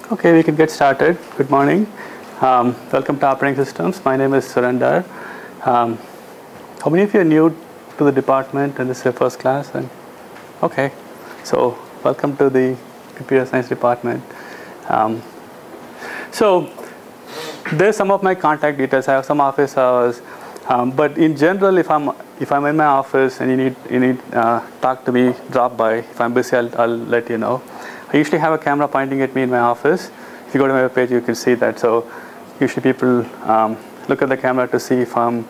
Okay, we can get started. Good morning. Welcome to Operating Systems. My name is Surendar. How many of you are new to the department and this is your first class? Okay, so welcome to the Computer Science department. So there's some of my contact details. I have some office hours, but in general, if I'm in my office and you need talk to me, drop by. If I'm busy, I'll let you know. I usually have a camera pointing at me in my office. If you go to my webpage, you can see that. So usually people look at the camera to see if I'm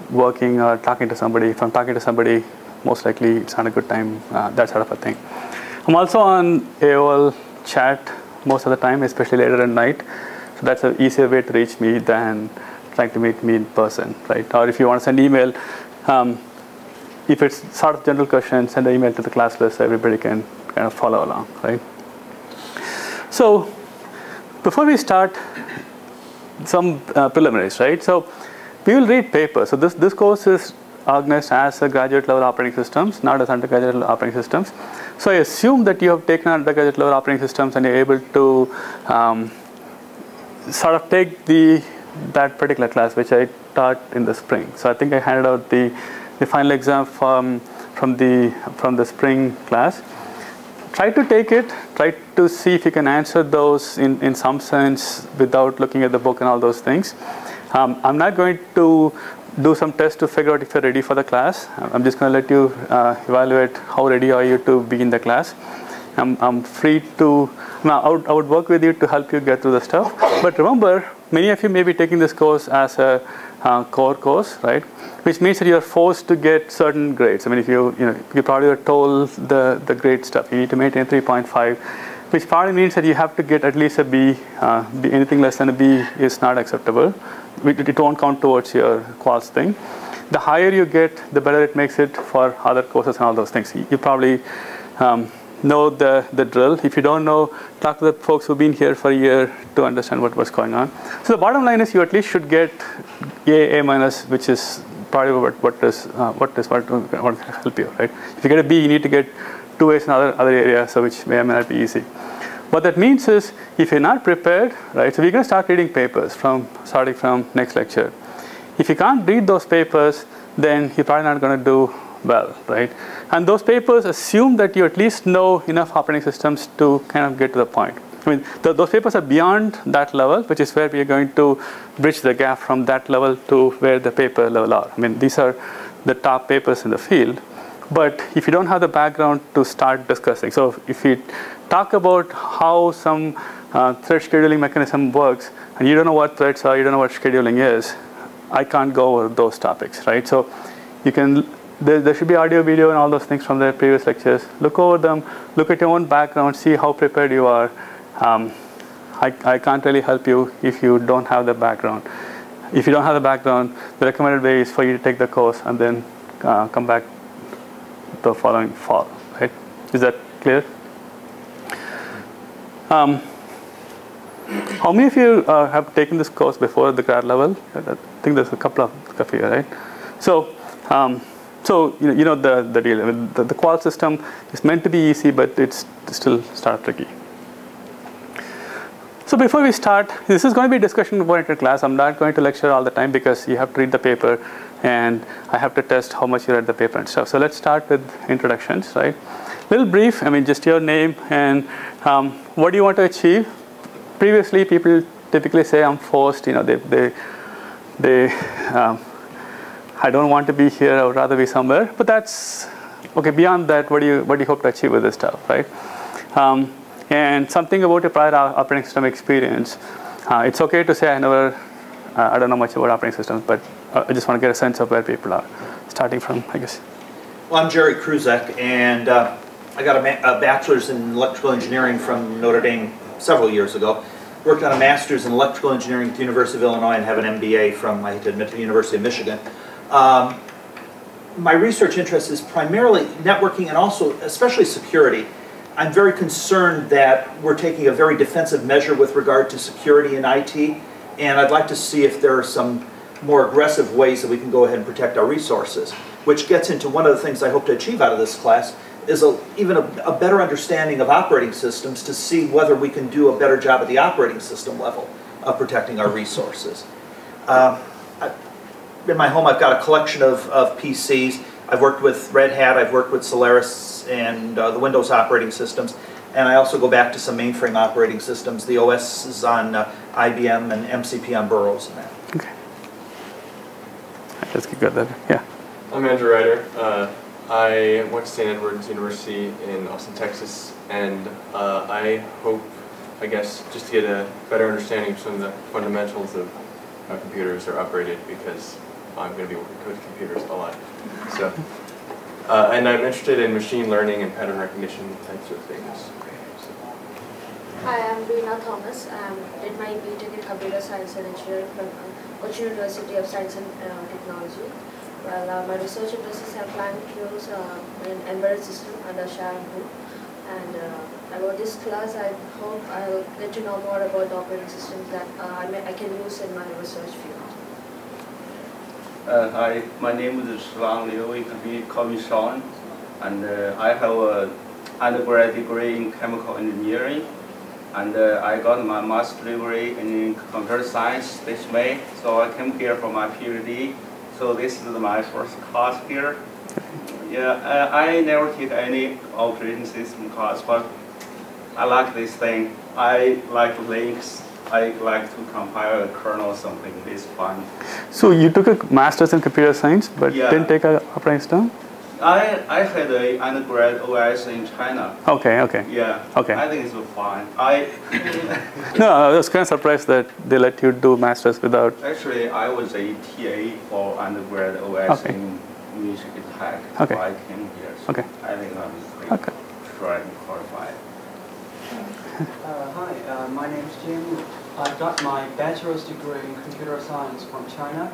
working or talking to somebody. If I'm talking to somebody, most likely it's not a good time, that sort of a thing. I'm also on AOL chat most of the time, especially later at night. So that's an easier way to reach me than trying to meet me in person, right? Or if you want to send email, if it's sort of general questions, send an email to the class list so everybody can kind of follow along, right? So before we start, some preliminaries, right? So we will read papers. So this course is organized as a graduate level operating systems, not as undergraduate level operating systems. So I assume that you have taken undergraduate level operating systems and you're able to sort of take that particular class which I taught in the spring. So I think I handed out the final exam from the spring class. Try to take it. Try to see if you can answer those in some sense without looking at the book and all those things. I'm not going to do some tests to figure out if you're ready for the class. I'm just going to let you evaluate how ready are you to be in the class. I'm free to. Now, I would work with you to help you get through the stuff. But remember, many of you may be taking this course as a core course, right? Which means that you're forced to get certain grades. I mean, if you probably are told the grade stuff. You need to maintain 3.5, which probably means that you have to get at least a B. Anything less than a B is not acceptable. It won't count towards your quals thing. The higher you get, the better it makes it for other courses and all those things. You probably know the drill. If you don't know, talk to the folks who've been here for a year to understand what's going on. So the bottom line is you at least should get A minus, which is probably what will help you, right? If you get a B, you need to get 2 A's in other areas, so which may or may not be easy. What that means is if you're not prepared, right? So we're going to start reading papers starting from next lecture. If you can't read those papers, then you're probably not going to do well, right? And those papers assume that you at least know enough operating systems to kind of get to the point. I mean, those papers are beyond that level, which is where we are going to bridge the gap from that level to where the paper level are. I mean, these are the top papers in the field. But if you don't have the background to start discussing, so if you talk about how some thread scheduling mechanism works, and you don't know what threads are, you don't know what scheduling is, I can't go over those topics, right? So you can. There should be audio, video, and all those things from the previous lectures. Look over them. Look at your own background. See how prepared you are. I can't really help you if you don't have the background. If you don't have the background, the recommended way is for you to take the course and then come back the following fall. Right? Is that clear? How many of you have taken this course before the grad level? I think there's a couple of you, right? So. So you know the deal. I mean, the qual system is meant to be easy, but it's still sort of tricky. So before we start, this is going to be a discussion-oriented class. I'm not going to lecture all the time because you have to read the paper, and I have to test how much you read the paper and stuff. So let's start with introductions, right? Little brief. I mean, just your name and what do you want to achieve. Previously, people typically say, "I'm forced." You know, they I don't want to be here. I would rather be somewhere. But that's okay. Beyond that, what do you hope to achieve with this stuff, right? And something about your prior operating system experience. It's okay to say I don't know much about operating systems, but I just want to get a sense of where people are, starting from, I guess. Well, I'm Jerry Kruzek, and I got a bachelor's in electrical engineering from Notre Dame several years ago. Worked on a master's in electrical engineering at the University of Illinois and have an MBA from, I hate to admit, the University of Michigan. My research interest is primarily networking and also especially security. I'm very concerned that we're taking a very defensive measure with regard to security in IT, and I'd like to see if there are some more aggressive ways that we can go ahead and protect our resources, which gets into one of the things I hope to achieve out of this class, is even a better understanding of operating systems to see whether we can do a better job at the operating system level of protecting our resources. In my home, I've got a collection of PCs. I've worked with Red Hat, I've worked with Solaris and the Windows operating systems, and I also go back to some mainframe operating systems. The OS is on IBM and MCP on Burroughs and that. Okay. Let's keep that. Yeah. I'm Andrew Ryder. I went to St. Edward's University in Austin, Texas, and I hope, I guess, just to get a better understanding of some of the fundamentals of how computers are operated, because I'm going to be working with computers a lot. So, and I'm interested in machine learning and pattern recognition types of things. So. Hi, I'm Rina Thomas. I did my BTech in Computer Science and Engineering from Cochin University of Science and Technology. Well, my research interests are plant fuels in embedded system under Sharon Hu. And about this class, I hope I'll get to know more about the operating systems that I can use in my research field. Hi, my name is Surendar. You can call me Sean. And I have an undergrad degree in chemical engineering. And I got my master's degree in computer science this May. So I came here for my PhD. So this is my first class here. Yeah, I never take any operating system class, but I like this thing. I like Linux. I like to compile a kernel or something. It's fun. So you took a master's in computer science, but didn't take a operating system? I had an undergrad OS in China. Okay, okay. Yeah. Okay. I think it's fun. No, I was kind of surprised that they let you do masters without. Actually, I was a TA for undergrad OS in Michigan Tech. Okay. So I came here. So Okay. I think I'm pretty sure I'm qualified. Hi, my name is Jim. I got my bachelor's degree in computer science from China.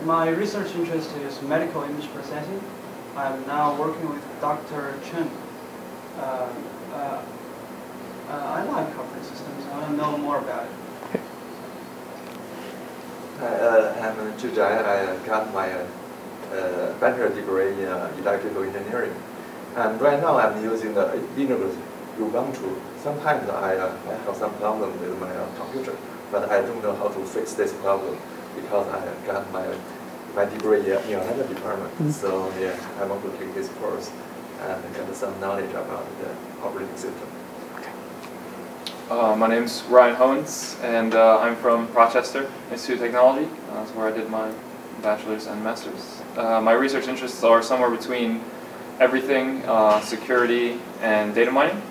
My research interest is medical image processing. I'm now working with Dr. Chen. I like operating systems. I want to know more about it. I'm Jujai. I got my bachelor degree in electrical engineering. And right now I'm using the Linux Ubuntu. Sometimes I have some problem with my computer, but I don't know how to fix this problem because I got my degree in another department. So yeah, I want to take this course and get some knowledge about the operating system. My name's Ryan Hoens, and I'm from Rochester Institute of Technology. That's where I did my bachelor's and master's. My research interests are somewhere between everything, security and data mining.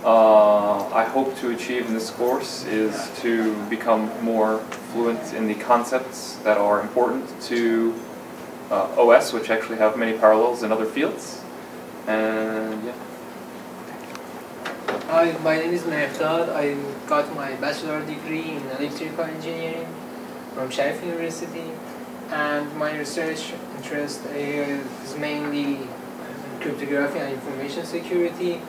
I hope to achieve in this course is to become more fluent in the concepts that are important to OS, which actually have many parallels in other fields. And yeah. Hi, my name is Mehrdad. I got my bachelor degree in electrical engineering from Sharif University, and my research interest is mainly cryptography and information security.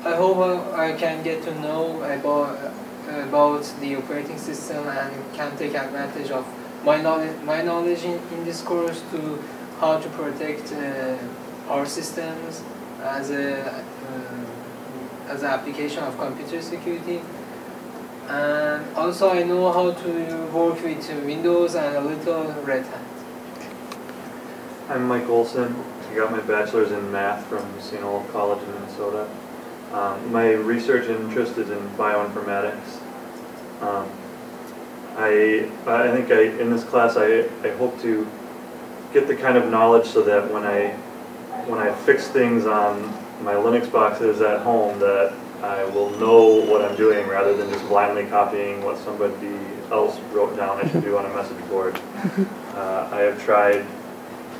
I hope I can get to know about the operating system and can take advantage of my knowledge in this course to how to protect our systems as an application of computer security. And also I know how to work with Windows and a little Red Hat. I'm Mike Olson. I got my bachelor's in math from St. Olaf College in Minnesota. My research interest is in bioinformatics. I think in this class I hope to get the kind of knowledge so that when I fix things on my Linux boxes at home, that I will know what I'm doing rather than just blindly copying what somebody else wrote down I should do on a message board. I have tried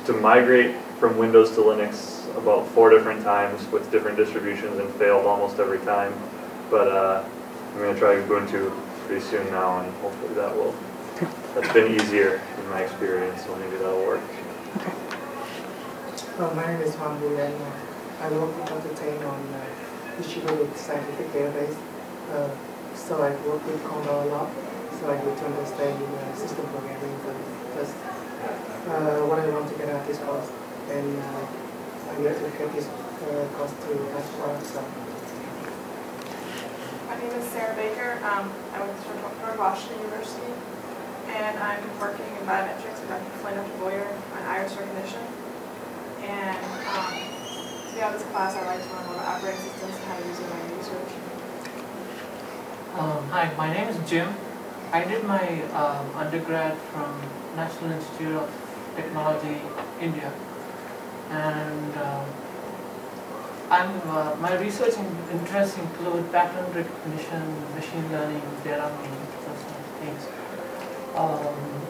to migrate from Windows to Linux about 4 different times with different distributions and failed almost every time. But I'm going to try Ubuntu pretty soon now, and hopefully that's been easier in my experience, so maybe that'll work. My name is Juan Buyan. I work with Dr. Tang on distributed scientific database. So I work with Condor a lot, so I get to understand system programming. That's what I want to get out of this course. and I need to get this course to bachelor. So. My name is Sarah Baker. I went to North Washington University, and I'm working in biometrics with Dr. Flynn Boyer on iris recognition. And to be out of this class, I'd like to learn more about operating systems and how to use it in my research. Hi, my name is Jim. I did my undergrad from National Institute of Technology, India, and my research interests include pattern recognition, machine learning, data mining, those kind of things.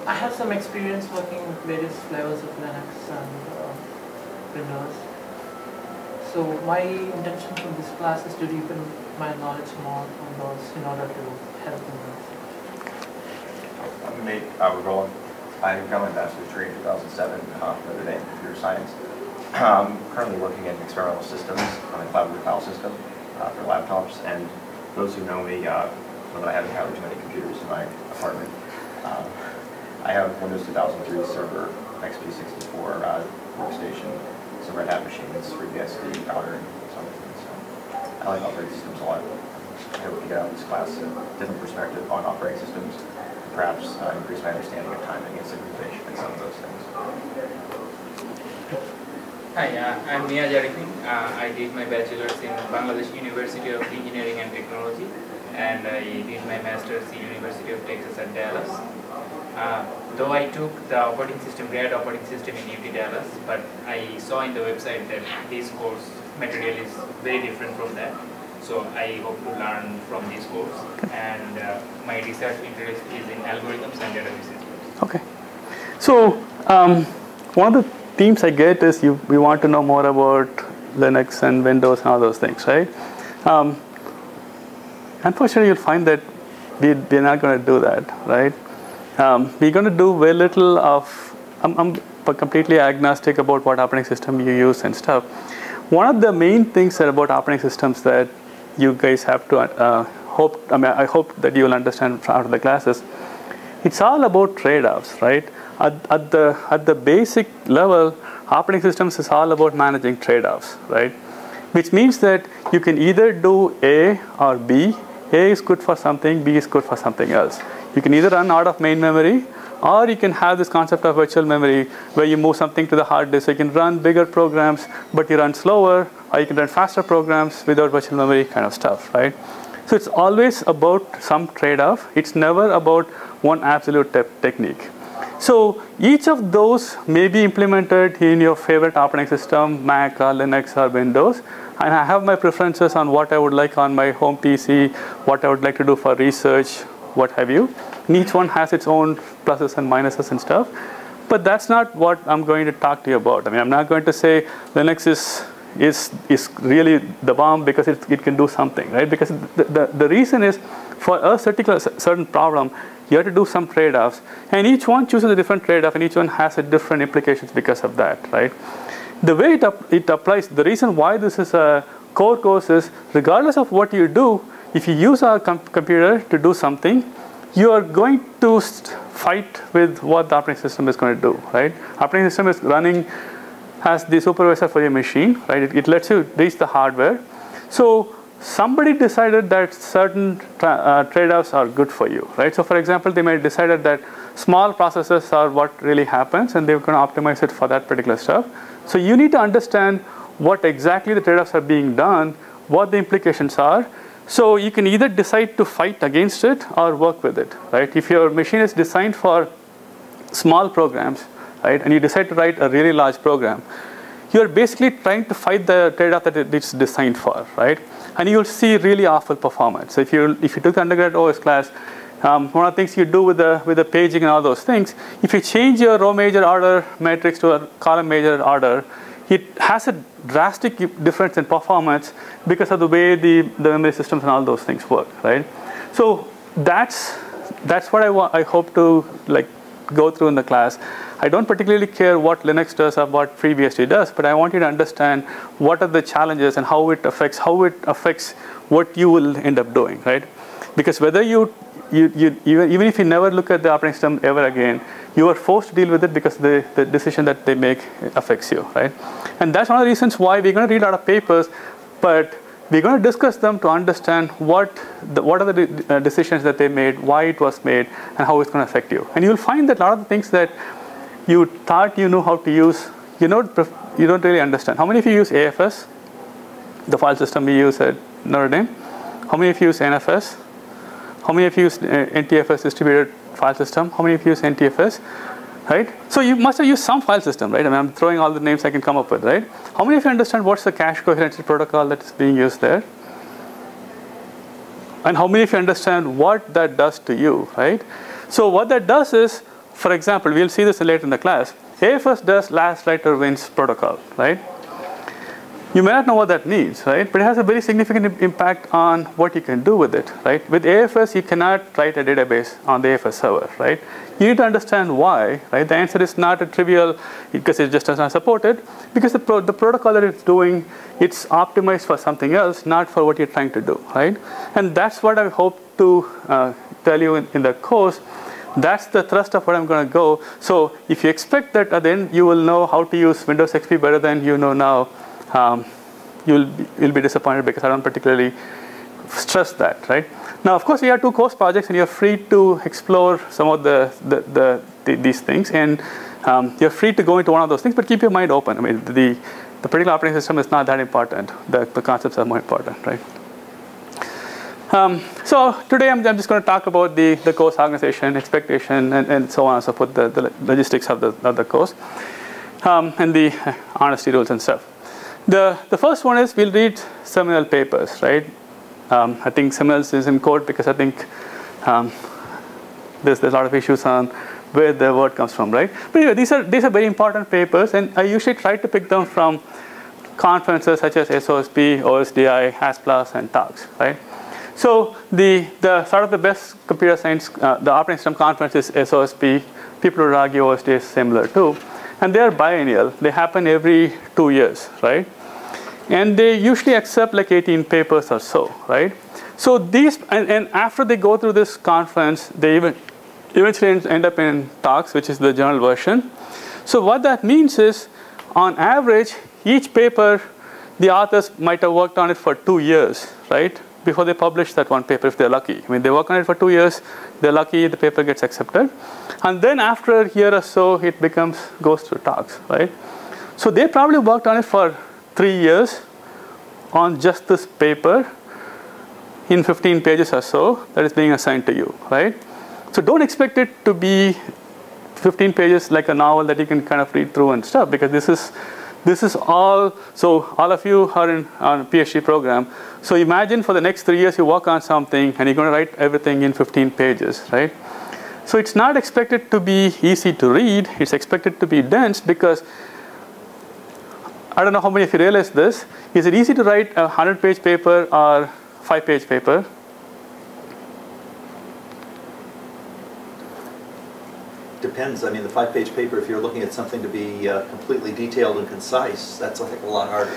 I have some experience working with various flavors of Linux and Windows. So my intention from this class is to deepen my knowledge more on those in order to help in this. I'm Nate Rowland. I got my bachelor's degree in 2007 from Notre Dame Computer Science. I'm currently working in experimental systems on a collaborative file system for laptops. And those who know me know that I haven't encountered too many computers in my apartment. I have Windows 2003 server, XP64 workstation, some Red Hat machines, FreeBSD, router, and some other things. So I like operating systems a lot. I hope to get out of this class a different perspective on operating systems, perhaps increase my understanding of timing and synchronization and some of those things. Hi, I'm Mia Jarikin. I did my bachelor's in Bangladesh University of Engineering and Technology, and I did my master's in University of Texas at Dallas. Though I took the operating system, Red operating system in UT Dallas, but I saw in the website that this course material is very different from that. So I hope to learn from this course, and my research interest is in algorithms and databases. Okay. So one of the themes I get is we want to know more about Linux and Windows and all those things, right? Unfortunately, you'll find that we're not going to do that, right? We're going to do very little of, I'm completely agnostic about what operating system you use and stuff. One of the main things about operating systems that you guys have to I hope that you will understand after the classes, it's all about trade-offs, right? At the basic level, operating systems is all about managing trade-offs, right? Which means that you can either do A or B. A is good for something, B is good for something else. You can either run out of main memory, or you can have this concept of virtual memory where you move something to the hard disk. So you can run bigger programs, but you run slower, or you can run faster programs without virtual memory kind of stuff, right? So it's always about some trade-off. It's never about one absolute technique. So each of those may be implemented in your favorite operating system, Mac or Linux or Windows. And I have my preferences on what I would like on my home PC, what I would like to do for research, what have you. And each one has its own pluses and minuses and stuff. But that's not what I'm going to talk to you about. I mean, I'm not going to say Linux is really the bomb because it can do something, right? Because the reason is for a certain problem, you have to do some trade-offs. And each one chooses a different trade-off, and each one has a different implications because of that, right? The way it applies, the reason why this is a core course is, regardless of what you do, if you use our computer to do something, you are going to fight with what the operating system is going to do, right? Operating system is running as the supervisor for your machine, right? It lets you reach the hardware. So somebody decided that certain trade-offs are good for you, right? So for example, they may have decided that small processes are what really happens, and they're going to optimize it for that particular stuff. So you need to understand what exactly the trade-offs are being done, what the implications are. So you can either decide to fight against it or work with it, right? If your machine is designed for small programs, right, and you decide to write a really large program, you're basically trying to fight the trade-off that it's designed for, right? And you'll see really awful performance. So if you took the undergrad OS class, one of the things you do with the paging and all those things, if you change your row major order matrix to a column major order, it has a drastic difference in performance because of the way the memory systems and all those things work, right? So that's what I hope to go through in the class. I don't particularly care what Linux does or what FreeBSD does, but I want you to understand what are the challenges and how it affects what you will end up doing, right? Because whether even if you never look at the operating system ever again, you are forced to deal with it because the decision that they make affects you, right? And that's one of the reasons why we're going to read a lot of papers, but we're going to discuss them to understand what are the decisions that they made, why it was made, and how it's going to affect you. And you'll find that a lot of the things that you thought you knew how to use, you don't really understand. How many of you use AFS, the file system we use at Notre Dame? How many of you use NFS? How many of you use NTFS, distributed file system? How many of you use NTFS? Right? So you must have used some file system, right? I mean, I'm throwing all the names I can come up with, right? How many of you understand what's the cache coherency protocol that is being used there? And how many of you understand what that does to you, right? So what that does is, for example, we'll see this later in the class, AFS does last writer wins protocol, right? You may not know what that means, right? But it has a very significant impact on what you can do with it, right? With AFS, you cannot write a database on the AFS server, right? You need to understand why, right? The answer is not a trivial, because it just does not support it, because the protocol that it's doing, it's optimized for something else, not for what you're trying to do, right? And that's what I hope to tell you in the course. That's the thrust of what I'm going to go. So if you expect that at the end you will know how to use Windows XP better than you know now, you'll be disappointed, because I don't particularly stress that, right? Now, of course, we have 2 course projects, and you're free to explore some of these things, and you're free to go into one of those things, but keep your mind open. I mean, the particular operating system is not that important. The concepts are more important, right? So today I'm just going to talk about the course organization, expectation, and so on and so forth, the logistics of the course, and the honesty rules and stuff. The first one is we'll read seminal papers, right? I think seminals is in quote because I think there's a lot of issues on where the word comes from, right? But anyway, these are very important papers, and I usually try to pick them from conferences such as SOSP, OSDI, HASPLAS, and talks, right? So the sort of the best computer science, the operating system conference is SOSP. People would argue OSDI is similar too, and they are biennial. They happen every 2 years, right? And they usually accept like 18 papers or so, right? So these, and after they go through this conference, they eventually end up in talks, which is the journal version. So what that means is, on average, each paper, the authors might have worked on it for 2 years, right? Before they publish that one paper, if they're lucky. I mean, they work on it for 2 years, they're lucky, the paper gets accepted. And then after a year or so, it goes through talks, right? So they probably worked on it for 3 years on just this paper in 15 pages or so that is being assigned to you, right? So don't expect it to be 15 pages like a novel that you can kind of read through and stuff, because this is all, so all of you are on a PhD program. So imagine for the next 3 years you work on something and you're going to write everything in 15 pages, right? So it's not expected to be easy to read, it's expected to be dense, because I don't know how many of you realize this. Is it easy to write a 100-page paper or 5-page paper? Depends. I mean, the 5-page paper, if you're looking at something to be completely detailed and concise, that's a heck of a lot harder.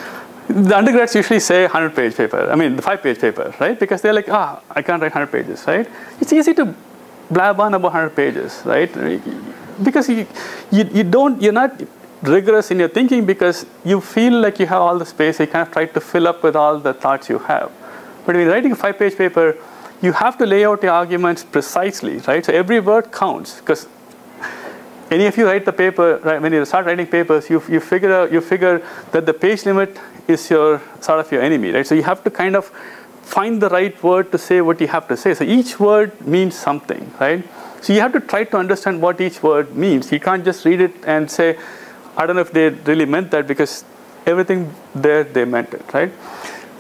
The undergrads usually say 100-page paper. I mean, the 5-page paper, right? Because they're like, I can't write 100 pages, right? It's easy to blab on about 100 pages, right? Because you're not rigorous in your thinking, because you feel like you have all the space, you kind of try to fill up with all the thoughts you have. But when you're writing a 5-page paper, you have to lay out your arguments precisely, right? So every word counts, because any of you write the paper, right? When you start writing papers, you figure that the page limit is your sort of your enemy, right? So you have to kind of find the right word to say what you have to say. So each word means something, right? So you have to try to understand what each word means. You can't just read it and say, I don't know if they really meant that, because everything there they meant it, right?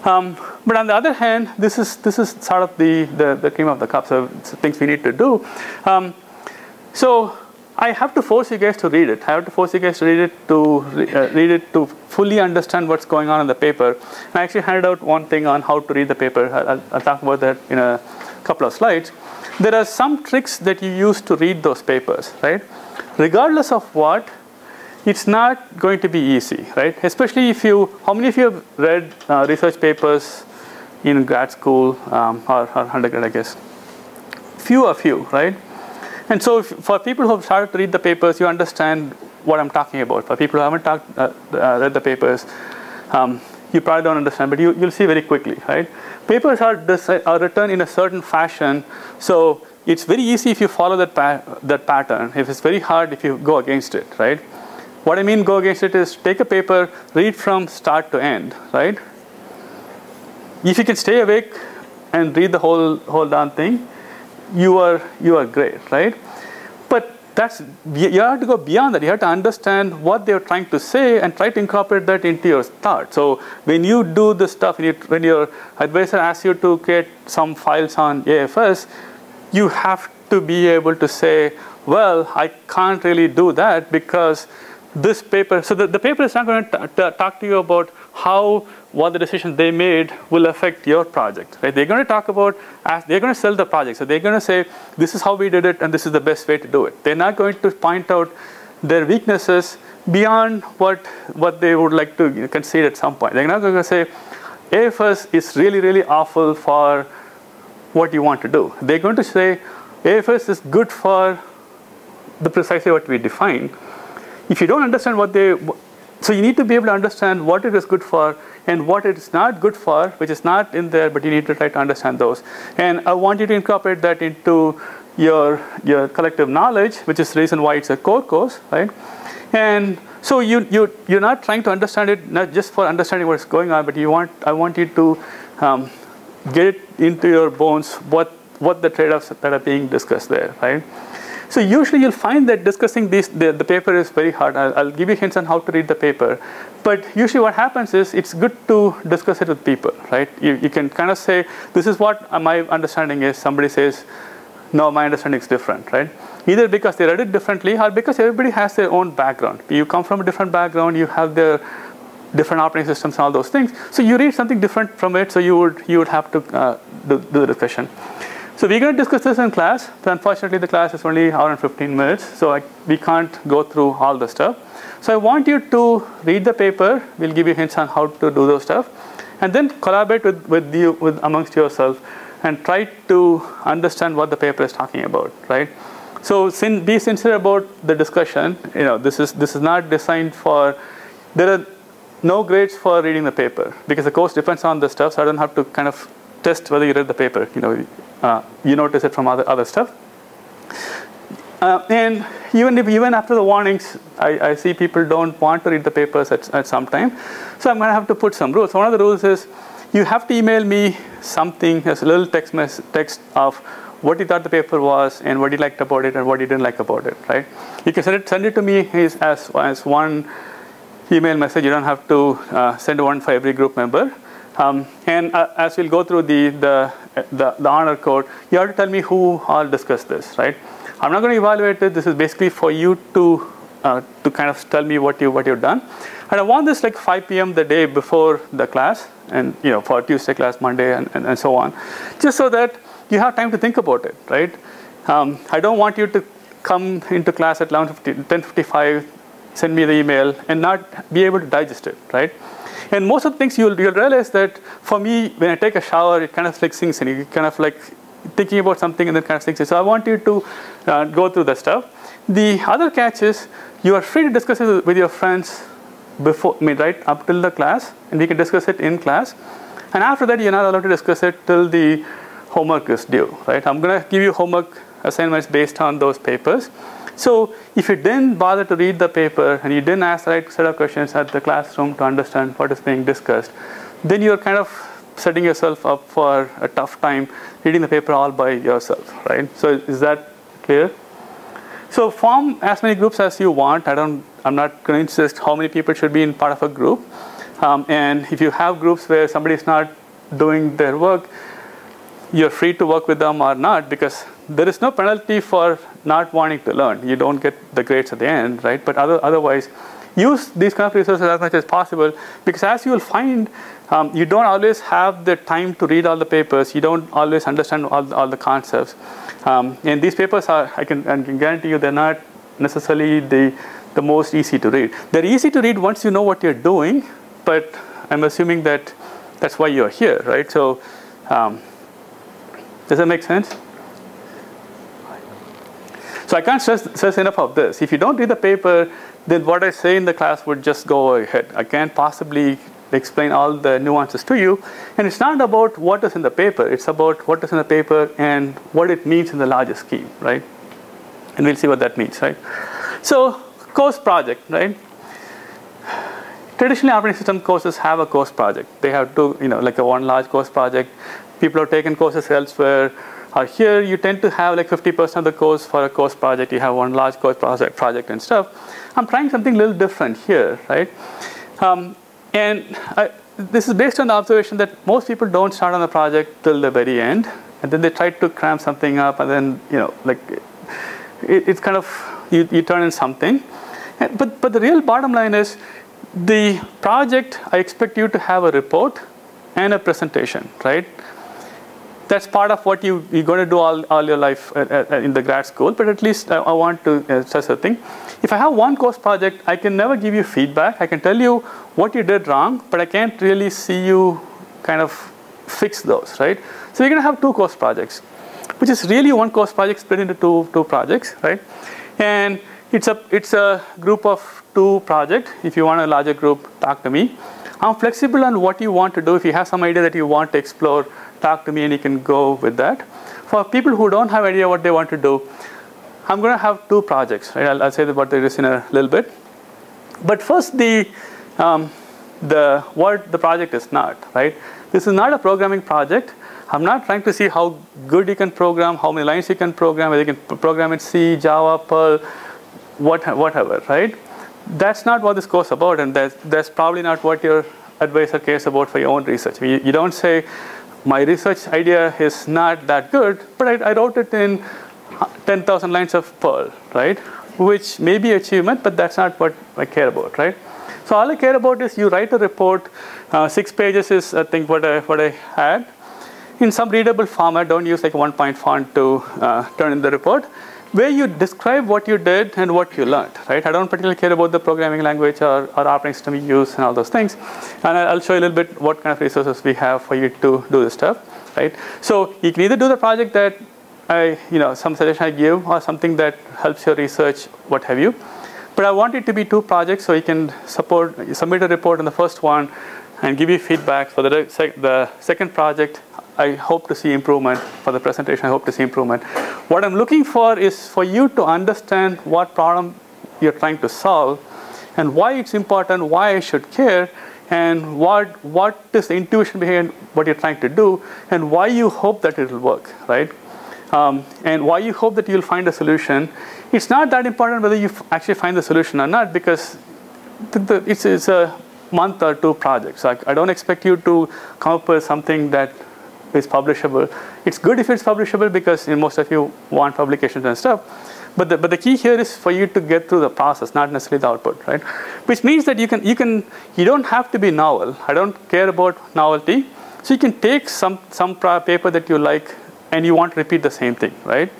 But on the other hand, this is sort of the cream of the crop. So it's things we need to do. So I have to force you guys to read it. I have to force you guys to read it to fully understand what's going on in the paper. And I actually handed out one thing on how to read the paper. I'll talk about that in a couple of slides. There are some tricks that you use to read those papers, right? Regardless of what, it's not going to be easy, right? Especially how many of you have read research papers in grad school or undergrad, I guess? Few of you, right? And so for people who have started to read the papers, you understand what I'm talking about. For people who haven't read the papers, you probably don't understand, but you'll see very quickly, right? Papers are written in a certain fashion, so it's very easy if you follow that pattern. If it's very hard if you go against it, right? What I mean go against it is take a paper, read from start to end, right? If you can stay awake and read the whole darn thing, you are great, right? But you have to go beyond that. You have to understand what they're trying to say and try to incorporate that into your thought. So when you do this stuff, when your advisor asks you to create some files on AFS, you have to be able to say, well, I can't really do that because this paper, so the paper is not going to talk to you about what the decisions they made will affect your project, right? They're going to talk about, they're going to sell the project. So they're going to say, this is how we did it and this is the best way to do it. They're not going to point out their weaknesses beyond what they would like to concede at some point. They're not going to say, AFS is really, really awful for what you want to do. They're going to say, AFS is good for precisely what we define. If you don't understand so you need to be able to understand what it is good for and what it is not good for, which is not in there, but you need to try to understand those. And I want you to incorporate that into your collective knowledge, which is the reason why it's a core course, right? And so you're not trying to understand it not just for understanding what's going on, but I want you to get it into your bones what the trade-offs that are being discussed there, right? So usually you'll find that discussing the paper is very hard. I'll give you hints on how to read the paper. But usually what happens is it's good to discuss it with people, right? You can kind of say, this is what my understanding is. Somebody says, no, my understanding is different, right? Either because they read it differently or because everybody has their own background. You come from a different background, you have their different operating systems and all those things. So you read something different from it, so you would have to do the discussion. So we're going to discuss this in class, but unfortunately the class is only an hour and 15 minutes, so we can't go through all the stuff. So I want you to read the paper. We'll give you hints on how to do those stuff, and then collaborate amongst yourself and try to understand what the paper is talking about, right? So be sincere about the discussion. This is not designed for. There are no grades for reading the paper because the course depends on the stuff, so I don't have to kind of test whether you read the paper. You notice it from other stuff. And even after the warnings, I see people don't want to read the papers at some time. So I'm going to have to put some rules. One of the rules is you have to email me something, as a little text of what you thought the paper was and what you liked about it and what you didn't like about it, right? You can send it to me as one email message. You don't have to send one for every group member. And as we'll go through the honor code, you have to tell me who all discussed this, right? I'm not going to evaluate it. This is basically for you to kind of tell me what you've done. And I want this like 5 p.m. the day before the class, and for Tuesday class, Monday, and so on, just so that you have time to think about it, right? I don't want you to come into class at 10:55, send me the email, and not be able to digest it, right? And most of the things you'll realize that for me, when I take a shower, it kind of like sinks in. You kind of like thinking about something and then kind of sinks in. So I want you to go through the stuff. The other catch is you are free to discuss it with your friends right up till the class, and we can discuss it in class. And after that, you're not allowed to discuss it till the homework is due, right? I'm going to give you homework assignments based on those papers. So if you didn't bother to read the paper and you didn't ask the right set of questions at the classroom to understand what is being discussed, then you're kind of setting yourself up for a tough time reading the paper all by yourself, right? So is that clear? So form as many groups as you want. I'm not going to insist how many people should be in part of a group. And if you have groups where somebody is not doing their work, you're free to work with them or not, because there is no penalty for not wanting to learn. You don't get the grades at the end, right? But otherwise, use these kind of resources as much as possible, because as you will find, you don't always have the time to read all the papers. You don't always understand all the concepts. And these papers I can guarantee you, they're not necessarily the most easy to read. They're easy to read once you know what you're doing, but I'm assuming that that's why you're here, right? So does that make sense? So I can't stress enough of this. If you don't read the paper, then what I say in the class would just go ahead. I can't possibly explain all the nuances to you. And it's not about what is in the paper. It's about what is in the paper and what it means in the larger scheme, right? And we'll see what that means, right? So course project, right? Traditionally, operating system courses have a course project. They have to, like a one large course project. People have taken courses elsewhere. Here, you tend to have like 50% of the course for a course project. You have one large course project and stuff. I'm trying something a little different here, right? This is based on the observation that most people don't start on the project till the very end, and then they try to cram something up, and then it's kind of you turn in something. But the real bottom line is, the project, I expect you to have a report and a presentation, right? That's part of what you're going to do all your life in the grad school, but at least I want to stress a thing. If I have one course project, I can never give you feedback. I can tell you what you did wrong, but I can't really see you kind of fix those, right? So you're going to have two course projects, which is really one course project split into two projects, right? And it's a group of 2 projects. If you want a larger group, talk to me. I'm flexible on what you want to do. If you have some idea that you want to explore, talk to me and you can go with that. For people who don't have idea what they want to do, I'm going to have 2 projects, right? I'll say about this in a little bit. But first, what the project is not, right? This is not a programming project. I'm not trying to see how good you can program, how many lines you can program, whether you can program in C, Java, Perl, whatever, right? That's not what this course is about, and that's probably not what your advisor cares about for your own research. You don't say, my research idea is not that good, but I wrote it in 10,000 lines of Perl, right? Which may be achievement, but that's not what I care about, right? So all I care about is you write a report. 6 pages is, I think, what I had. In some readable format, don't use like a 1-point font to turn in the report, where you describe what you did and what you learned, right? I don't particularly care about the programming language or operating system you use and all those things. And I'll show you a little bit what kind of resources we have for you to do this stuff, right? So you can either do the project that some suggestion I give, or something that helps your research, what have you. But I want it to be 2 projects, so you can submit a report on the first one and give you feedback for the second project. I hope to see improvement. For the presentation, I hope to see improvement. What I'm looking for is for you to understand what problem you're trying to solve, and why it's important, why I should care, and what is the intuition behind what you're trying to do, and why you hope that it will work, right? And why you hope that you'll find a solution. It's not that important whether you actually find the solution or not, because it's a month or 2 project. So I don't expect you to come up with something that is publishable. It's good if it's publishable, because most of you want publications and stuff. But the key here is for you to get through the process, not necessarily the output, right? Which means that you don't have to be novel. I don't care about novelty. So you can take some paper that you like and you want to repeat the same thing, right?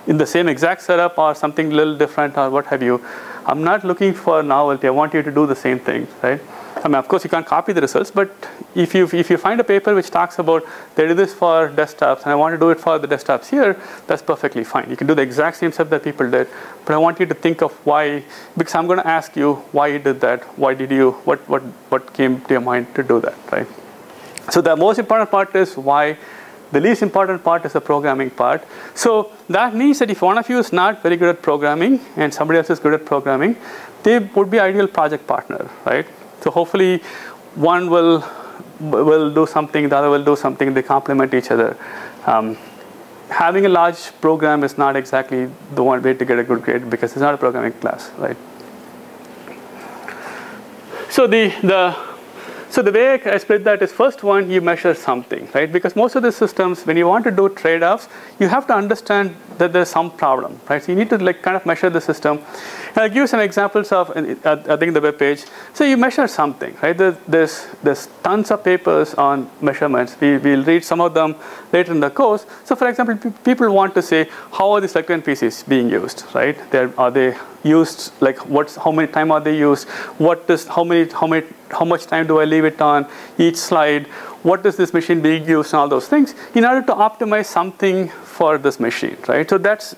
In the same exact setup or something a little different or what have you. I'm not looking for novelty. I want you to do the same thing, right? I mean, of course, you can't copy the results, but if you find a paper which talks about they did this for desktops and I want to do it for the desktops here, that's perfectly fine. You can do the exact same stuff that people did, but I want you to think of why, because I'm going to ask you why you did that. Why did you? What came to your mind to do that, right? So the most important part is why. The least important part is the programming part. So that means that if one of you is not very good at programming and somebody else is good at programming, they would be ideal project partner, right? So hopefully one will do something, the other will do something, they complement each other. Having a large program is not exactly the one way to get a good grade, because it's not a programming class, right? So the way I split that is, first one, you measure something, right? Because most of the systems, when you want to do trade-offs, you have to understand that there's some problem, right? So you need to kind of measure the system. And I'll give you some examples of, I think, the web page. So you measure something, right? There's tons of papers on measurements. We'll read some of them later in the course. So for example, people want to say, how are these lecture PCs being used, right? Are they used, like how many time are they used? How much time do I leave it on each slide? What is this machine being used, and all those things, in order to optimize something for this machine, right?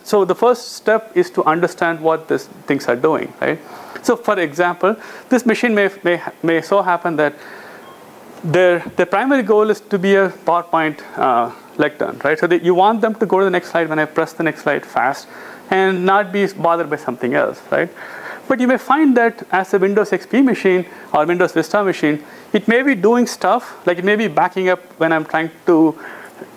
So the first step is to understand what these things are doing, right? So for example, this machine may so happen that their primary goal is to be a PowerPoint lectern, right? So you want them to go to the next slide when I press the next slide fast and not be bothered by something else, right? But you may find that as a Windows XP machine or Windows Vista machine, it may be doing stuff, like it may be backing up when I'm trying to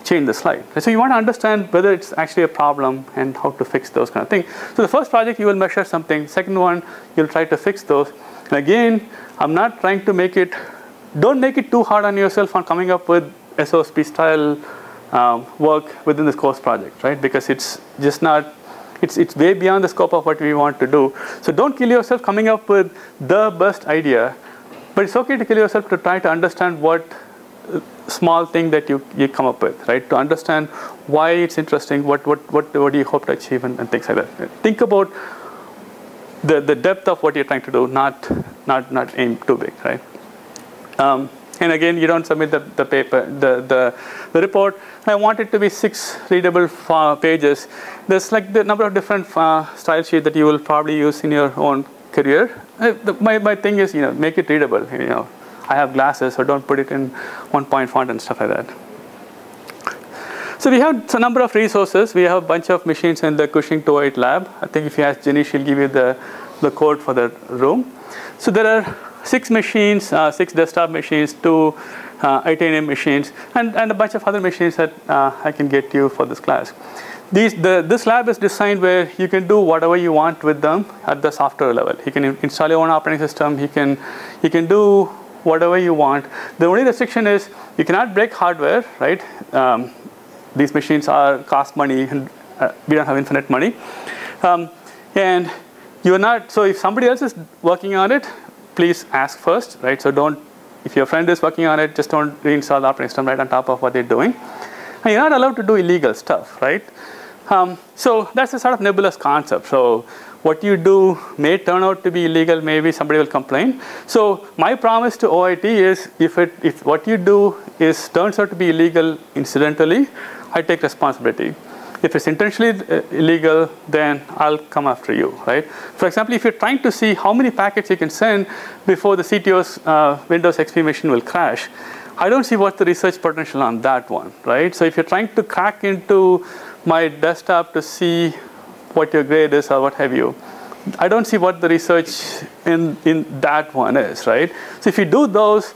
change the slide. So you want to understand whether it's actually a problem and how to fix those kind of things. So the first project, you will measure something. Second one, you'll try to fix those. And again, I'm not trying to make it, don't make it too hard on yourself on coming up with SOSP style work within this course project, right? Because it's just not, it's way beyond the scope of what we want to do. So don't kill yourself coming up with the best idea, but it's okay to kill yourself to try to understand what small thing that you come up with, right? To understand why it's interesting, what do you hope to achieve, and things like that. Think about the depth of what you're trying to do, not aim too big, right? And again, you don't submit the paper, the report. I want it to be 6 readable pages. There's like the number of different style sheets that you will probably use in your own career. My thing is, make it readable. I have glasses, so don't put it in 1-point font and stuff like that. So we have a number of resources. We have a bunch of machines in the Cushing 208 lab. I think if you ask Jenny, she'll give you the code for the room. So there are 6 machines, 6 desktop machines, 2 ITNM machines, and a bunch of other machines that I can get you for this class. This lab is designed where you can do whatever you want with them at the software level. You can install your own operating system. You can do whatever you want. The only restriction is you cannot break hardware, right? These machines cost money, and we don't have infinite money. And you're not. So if somebody else is working on it, please ask first, right? So don't. If your friend is working on it, just don't reinstall the operating system right on top of what they're doing. And you're not allowed to do illegal stuff, right? So that's a sort of nebulous concept. So what you do may turn out to be illegal. Maybe somebody will complain. So my promise to OIT is if what you do turns out to be illegal incidentally, I take responsibility. If it's intentionally illegal, then I'll come after you, right? For example, if you're trying to see how many packets you can send before the CTO's Windows XP machine will crash, I don't see what's the research potential on that one, right? So if you're trying to crack into my desktop to see what your grade is or what have you, I don't see what the research in that one is, right? So if you do those,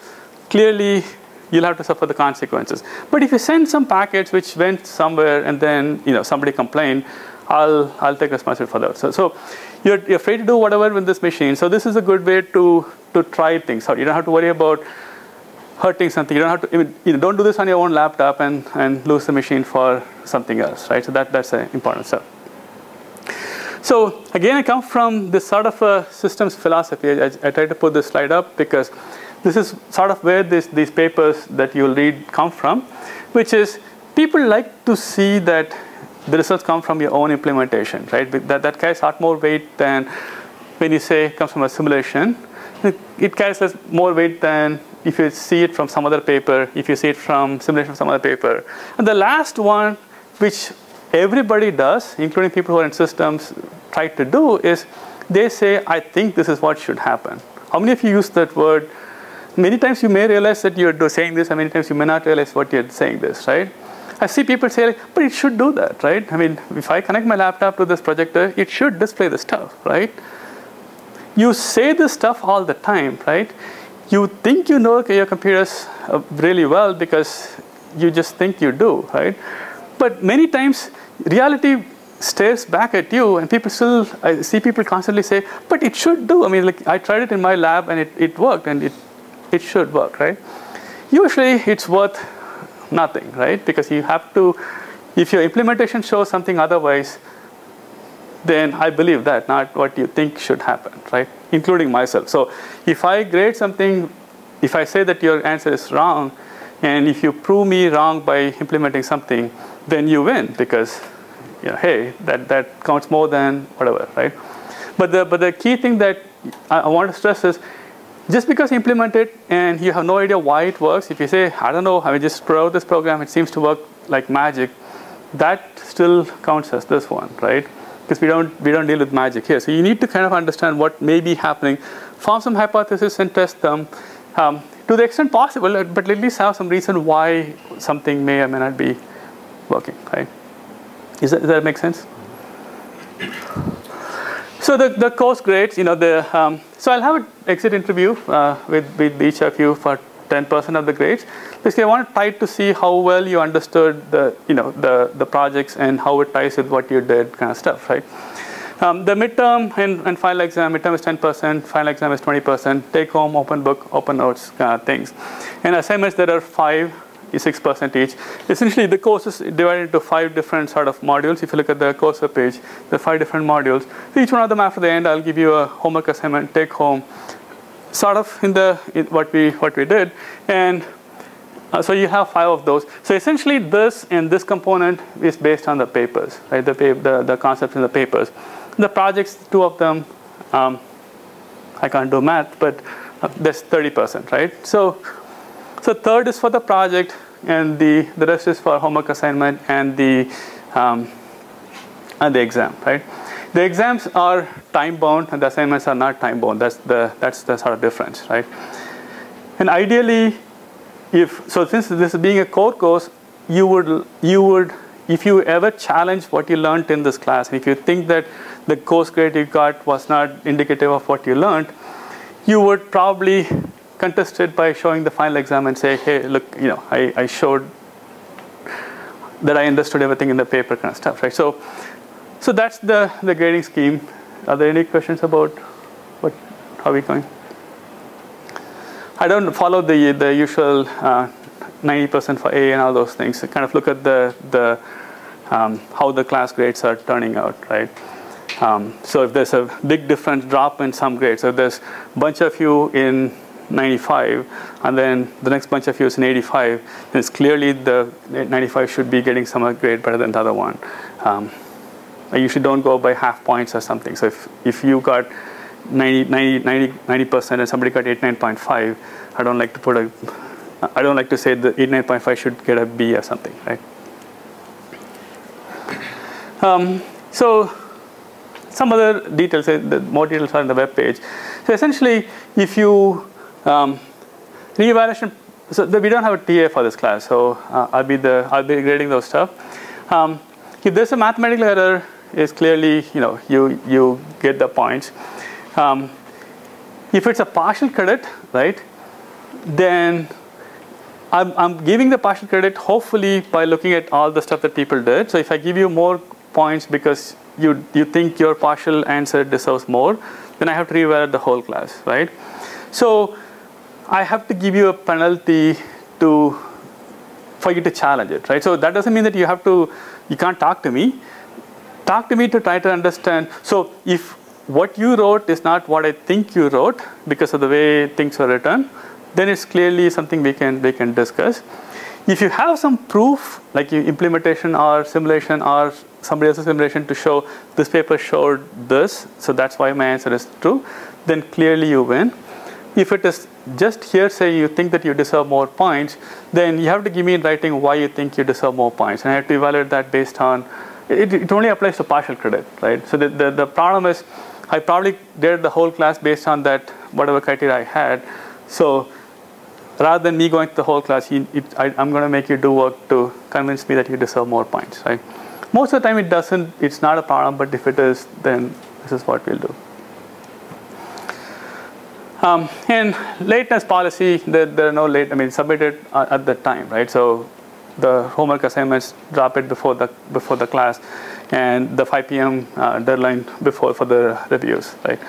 clearly you'll have to suffer the consequences. But if you send some packets which went somewhere and then somebody complained, I'll take responsibility for that. So you're free to do whatever with this machine. So this is a good way to try things out. You don't have to worry about hurting something. You don't have to don't do this on your own laptop and lose the machine for something else, right? So that's an important step. So again, I come from this sort of a systems philosophy. I tried to put this slide up because this is sort of where these papers that you'll read come from, which is people like to see that the results come from your own implementation, right? That carries a lot more weight than when you say it comes from a simulation. It carries more weight than if you see it from some other paper, if you see it from simulation from some other paper. And the last one, which everybody does, including people who are in systems, try to do is they say, I think this is what should happen. How many of you use that word? Many times you may realize that you're saying this, and many times you may not realize what you're saying this, right? I see people say, but it should do that, right? I mean, if I connect my laptop to this projector, it should display the stuff, right? You say this stuff all the time, right? You think you know your computers really well because you just think you do, right? But many times, reality stares back at you, and I see people constantly say, but it should do. I mean, like I tried it in my lab, and it worked, and it should work, right? Usually, it's worth nothing, right? Because you have to, if your implementation shows something otherwise, then I believe that, not what you think should happen, right? Including myself. So if I grade something, if I say that your answer is wrong, and if you prove me wrong by implementing something, then you win because, hey, that counts more than whatever, right? But the key thing that I want to stress is, just because you implement it and you have no idea why it works, if you say, I don't know, I mean, just throw out this program, it seems to work like magic, that still counts as this one, right? Because we don't deal with magic here. So you need to kind of understand what may be happening, form some hypotheses and test them to the extent possible, but at least have some reason why something may or may not be working, right? Does that make sense? So the course grades, so I'll have an exit interview with each of you for 10% of the grades. Basically, I want to try to see how well you understood the projects and how it ties with what you did, kind of stuff, right? The midterm and final exam, midterm is 10%, final exam is 20%, take home, open book, open notes kind of things. And assignments, there are 6% each. Essentially, the course is divided into 5 different sort of modules. If you look at the course page, there are 5 different modules. Each one of them, after the end, I'll give you a homework assignment, take home, sort of in what we did. And so you have 5 of those. So essentially, this and this component is based on the papers, right? The concepts in the papers. The projects, 2 of them, I can't do math, but there's 30%, right? So third is for the project, and the rest is for homework assignment and the exam, right? The exams are time bound, and the assignments are not time bound. That's the sort of difference, right? And ideally, since this is being a core course, you would if you ever challenge what you learned in this class, and if you think that the course grade you got was not indicative of what you learned, you would probably contest it by showing the final exam and say, hey, look, I showed that I understood everything in the paper, kind of stuff, right? So that's the grading scheme. Are there any questions about how we're going? I don't follow the usual 90% for A and all those things. I kind of look at the how the class grades are turning out, right? So if there's a big difference drop in some grades, so if there's a bunch of you in 95 and then the next bunch of you is in 85, then it's clearly the 95 should be getting some grade better than the other one. I usually don't go by half points or something. So if you got 90% and somebody got 89.5, I don't like to say the 89.5 should get a B or something, right? So some other details, more details are on the web page. So essentially, if you reevaluation, so we don't have a TA for this class, so I'll be grading those stuff. If there's a mathematical error, is clearly you get the points. If it's a partial credit, right, then I'm giving the partial credit hopefully by looking at all the stuff that people did. So if I give you more points because you think your partial answer deserves more, then I have to reevaluate the whole class, right? So I have to give you a penalty for you to challenge it, right? So that doesn't mean that you can't talk to me. Talk to me to try to understand. So if what you wrote is not what I think you wrote because of the way things were written, then it's clearly something we can discuss. If you have some proof, like implementation or simulation or somebody else's simulation to show this paper showed this, so that's why my answer is true, then clearly you win. If it is just hearsay, you think that you deserve more points, then you have to give me in writing why you think you deserve more points. And I have to evaluate that based on, it only applies to partial credit, right? So the problem is, I probably did the whole class based on that, whatever criteria I had. So rather than me going to the whole class, I'm going to make you do work to convince me that you deserve more points, right? Most of the time it doesn't, it's not a problem, but if it is, then this is what we'll do. And lateness policy, there are no submit it at the time, right? So the homework assignments, drop it before the class, and the 5 p.m. Deadline for the reviews, right?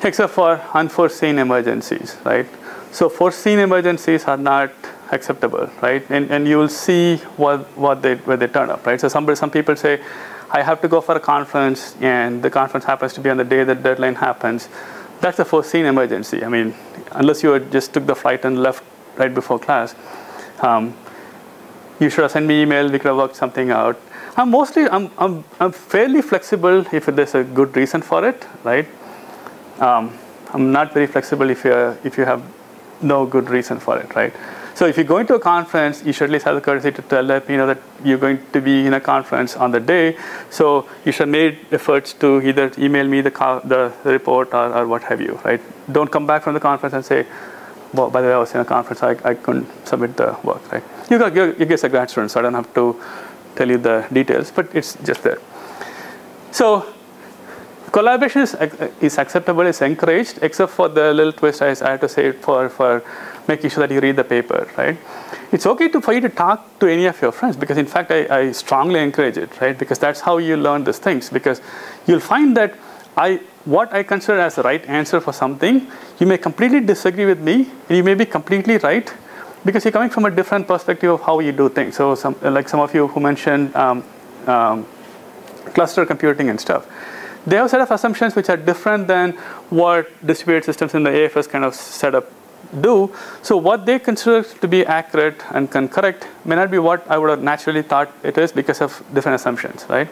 Except for unforeseen emergencies, right? So foreseen emergencies are not acceptable, right? And you will see where they turn up, right? So some people say, I have to go for a conference, and the conference happens to be on the day that deadline happens. That's a foreseen emergency. I mean, unless you just took the flight and left right before class, you should have sent me email. We could have worked something out. I'm fairly flexible if there's a good reason for it, right? I'm not very flexible if you have no good reason for it, right? So if you're going to a conference, you should at least have the courtesy to tell them, that you're going to be in a conference on the day. So you should make efforts to either email me the report or what have you, right? Don't come back from the conference and say, well, by the way, I was in a conference, I couldn't submit the work, right? You guys are grad students, so I don't have to tell you the details, but it's just there. So collaboration is acceptable, it's encouraged, except for the little twist I had to say for making sure that you read the paper, right? It's okay for you to talk to any of your friends, because in fact, I strongly encourage it, right? Because that's how you learn these things, because you'll find that what I consider as the right answer for something, you may completely disagree with me, and you may be completely right, because you're coming from a different perspective of how you do things. So like some of you who mentioned cluster computing and stuff, they have a set of assumptions which are different than what distributed systems in the AFS kind of setup do. So what they consider to be accurate and correct may not be what I would have naturally thought it is because of different assumptions, right?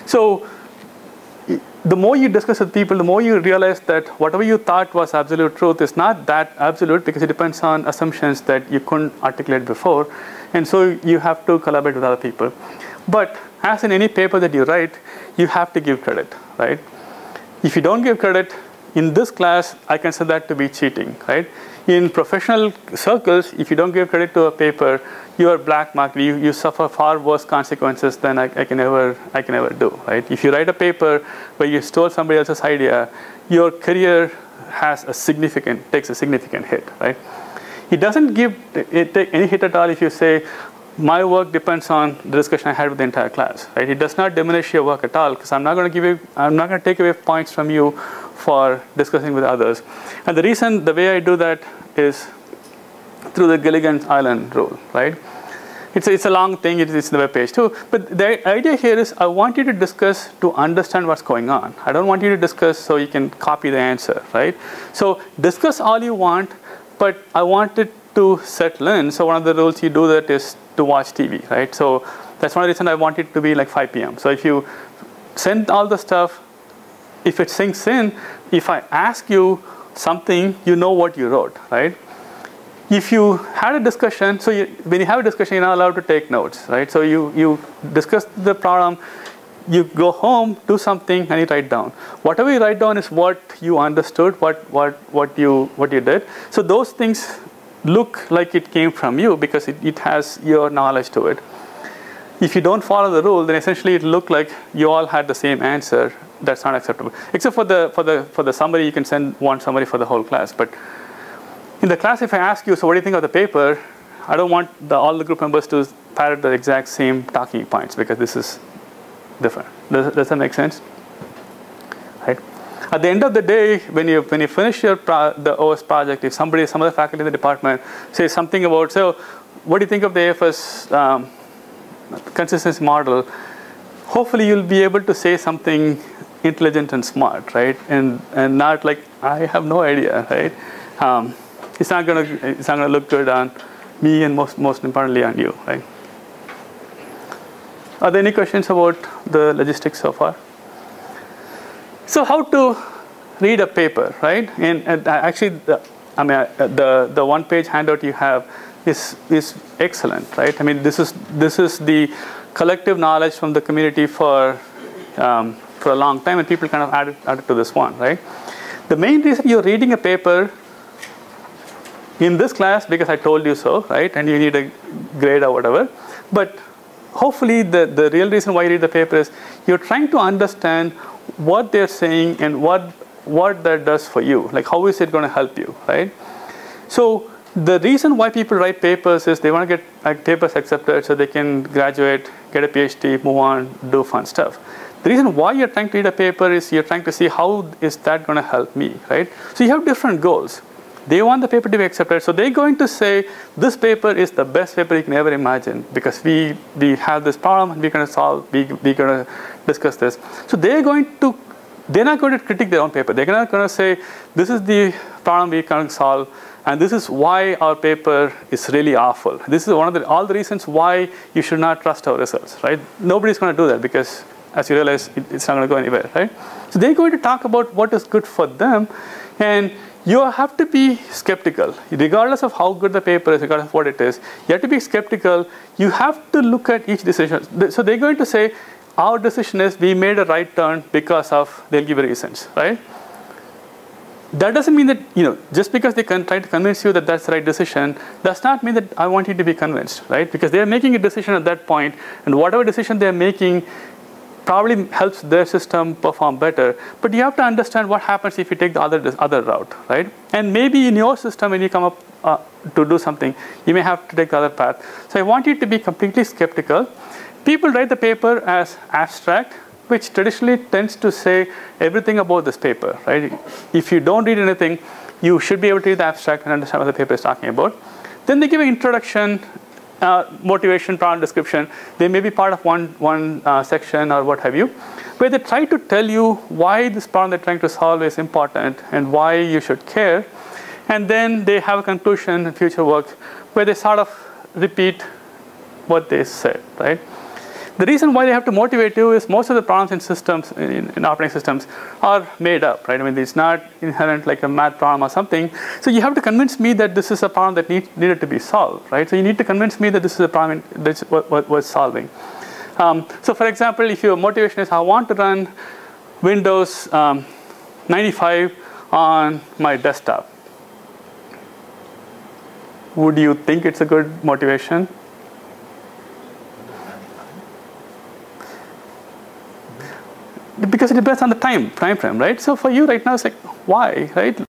So the more you discuss with people, the more you realize that whatever you thought was absolute truth is not that absolute, because it depends on assumptions that you couldn't articulate before. And so you have to collaborate with other people. But as in any paper that you write, you have to give credit, right? If you don't give credit, in this class, I consider that to be cheating, right? In professional circles, if you don't give credit to a paper, you are black marked. You suffer far worse consequences than I can ever do, right? If you write a paper where you stole somebody else's idea, your career takes a significant hit, right? It doesn't take any hit at all if you say, my work depends on the discussion I had with the entire class, right? It does not diminish your work at all, because I'm not going to take away points from you for discussing with others. And the way I do that is through the Gilligan's Island rule, right? It's a long thing, it's the web page too. But the idea here is I want you to discuss to understand what's going on. I don't want you to discuss so you can copy the answer, right? So discuss all you want, but I want it to settle in. So one of the rules you do that is to watch TV, right? So that's one reason I want it to be like 5 p.m. So if you send all the stuff, if it sinks in, if I ask you something, you know what you wrote, right? If you had a discussion, so when you have a discussion, you're not allowed to take notes, right? So you discuss the problem, you go home, do something, and you write down. Whatever you write down is what you understood, what you did. So those things look like it came from you because it has your knowledge to it. If you don't follow the rule, then essentially it looked like you all had the same answer. That's not acceptable. Except for the summary, you can send one summary for the whole class. But in the class, if I ask you, so what do you think of the paper? I don't want all the group members to parrot the exact same talking points, because this is different. Does that make sense? Right? At the end of the day, when you finish the OS project, if some other faculty in the department says something about, so what do you think of the AFS consistency model? Hopefully you'll be able to say something intelligent and smart, right? And not like, I have no idea, right? It's not gonna look good on me, and most importantly on you, right? Are there any questions about the logistics so far? So how to read a paper, right? And actually, the one-page handout you have is excellent, right? I mean, this is the collective knowledge from the community for a long time, and people kind of added to this one, right? The main reason you're reading a paper in this class, because I told you so, right? And you need a grade or whatever. But hopefully the real reason why you read the paper is you're trying to understand what they're saying and what that does for you. Like, how is it going to help you, right? So the reason why people write papers is they want to get papers accepted so they can graduate, get a PhD, move on, do fun stuff. The reason why you're trying to read a paper is you're trying to see how is that going to help me, right? So you have different goals. They want the paper to be accepted, so they're going to say this paper is the best paper you can ever imagine because we have this problem and we're going to discuss this. So they're not going to critique their own paper. They're not going to say this is the problem we can't solve, and this is why our paper is really awful. This is all the reasons why you should not trust our results, right? Nobody's going to do that because, as you realize, it's not going to go anywhere, right? So they're going to talk about what is good for them, and you have to be skeptical. Regardless of how good the paper is, regardless of what it is, you have to be skeptical. You have to look at each decision. So they're going to say, our decision is we made a right turn because of, they'll give you reasons, right? That doesn't mean that, just because they can try to convince you that that's the right decision, does not mean that I want you to be convinced, right? Because they're making a decision at that point, and whatever decision they're making probably helps their system perform better. But you have to understand what happens if you take the other route, right? And maybe in your system, when you come up to do something, you may have to take the other path. So I want you to be completely skeptical. People write the paper as abstract, which traditionally tends to say everything about this paper, right? If you don't read anything, you should be able to read the abstract and understand what the paper is talking about. Then they give an introduction, motivation, problem description. They may be part of one section or what have you, where they try to tell you why this problem they're trying to solve is important and why you should care. And then they have a conclusion in future work where they sort of repeat what they said, right? The reason why they have to motivate you is most of the problems in systems, in operating systems, are made up, right? I mean, it's not inherent like a math problem or something. So you have to convince me that this is a problem that needed to be solved, right? So you need to convince me that this is a problem that's what was solving. So for example, if your motivation is I want to run Windows 95 on my desktop, would you think it's a good motivation? Because it depends on the time frame, right? So for you right now, it's like, why, right?